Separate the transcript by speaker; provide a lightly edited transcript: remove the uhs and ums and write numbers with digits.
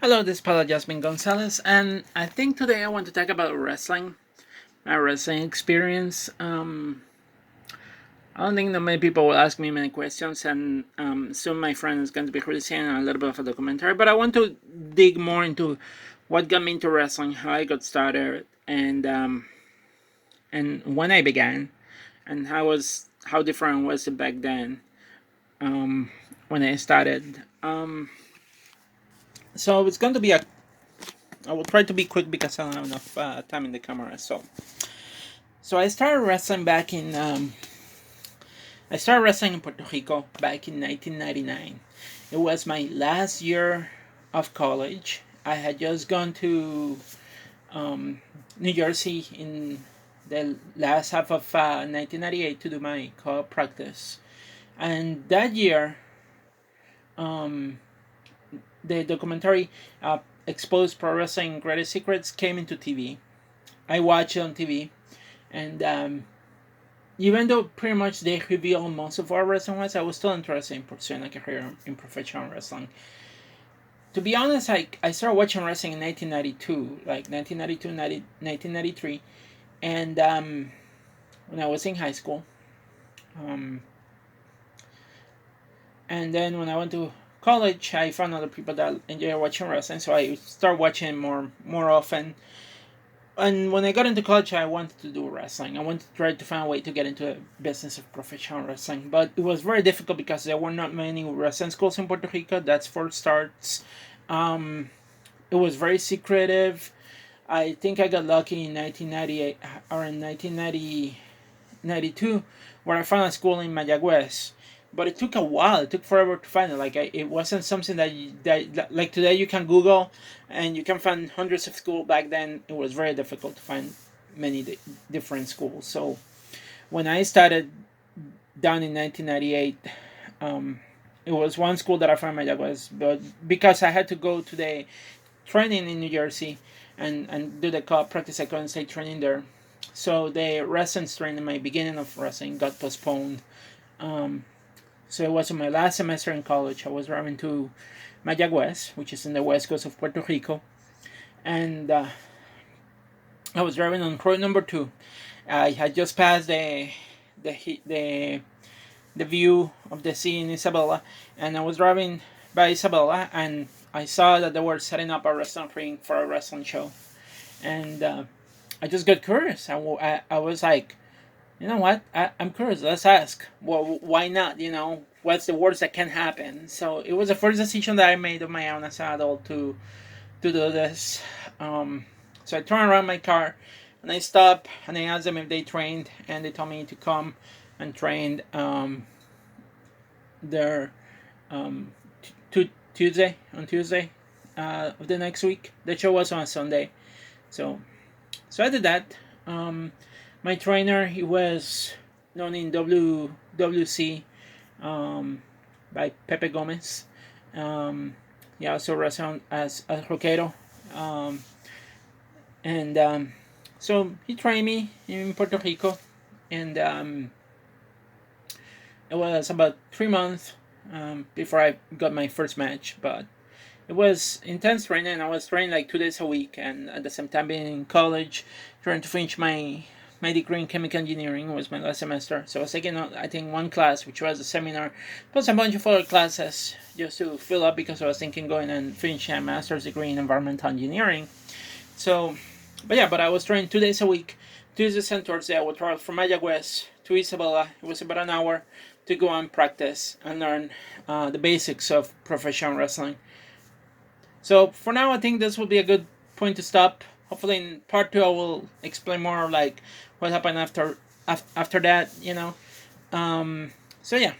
Speaker 1: Hello, this is Paula Jasmine Gonzalez, and I think today I want to talk about wrestling, my wrestling experience. I don't think that many people will ask me many questions, and soon my friend is going to be releasing a little bit of a documentary. But I want to dig more into what got me into wrestling, how I got started, and when I began, and how different was it back then when I started. So it's going to be a. I will try to be quick because I don't have enough time in the camera. So I started wrestling back in I started wrestling in Puerto Rico back in 1999. It was my last year of college. I had just gone to New Jersey in the last half of 1998 to do my co-op practice, and that year, um, the documentary "Exposed Pro Wrestling Greatest Secrets" came into TV. I watched it on TV, and even though pretty much they reveal most of our wrestling was, I was still interested in pursuing a career in professional wrestling. To be honest, I started watching wrestling in 1992, like 1992, 1993, and when I was in high school. Um, and then when I went to college, I found other people that enjoy watching wrestling, so I started watching more often. And when I got into college, I wanted to do wrestling. I wanted to try to find a way to get into the business of professional wrestling, but it was very difficult because there were not many wrestling schools in Puerto Rico. That's for starts. Um, it was very secretive. I think I got lucky in 1998 or in 1992, where I found a school in Mayagüez. But it took a while. It took forever to find it. It wasn't something that like today you can Google, and you can find hundreds of schools. Back then, it was very difficult to find many different schools. So when I started down in 1998, um, it was one school that I found in Mayagüez, but because I had to go to the training in New Jersey and do the co-op practice, I couldn't stay training there. So the wrestling training, my beginning of wrestling, got postponed. Um, so it was in my last semester in college. I was driving to Mayagüez, which is in the west coast of Puerto Rico, and I was driving on road number two. I had just passed the the the view of the sea in Isabela, and I was driving by Isabela, and I saw that they were setting up a wrestling ring for a wrestling show, and I just got curious. I was like, you know what? I'm curious. Let's ask. Well, why not? What's the worst that can happen? So it was the first decision that I made on my own as an adult to do this. Um, so I turned around my car and I stopped and I asked them if they trained, and they told me to come and train there Tuesday on Tuesday of the next week. The show was on a Sunday, so I did that. My trainer, he was known in WWC by Pepe Gomez. He also wrestled as Roquero. Um, and so he trained me in Puerto Rico. And it was about 3 months before I got my first match. But it was intense training. I was training like 2 days a week, and at the same time being in college, trying to finish my degree in chemical engineering. Was my last semester, so I was taking I think one class, which was a seminar, plus a bunch of other classes just to fill up because I was thinking going and finishing a master's degree in environmental engineering. So, but I was training 2 days a week. Tuesdays and Thursdays I would travel from Mayagüez to Isabela. It was about an hour to go and practice and learn the basics of professional wrestling. So for now, I think this will be a good point to stop. Hopefully, in part two, I will explain more like what happened after that. So yeah.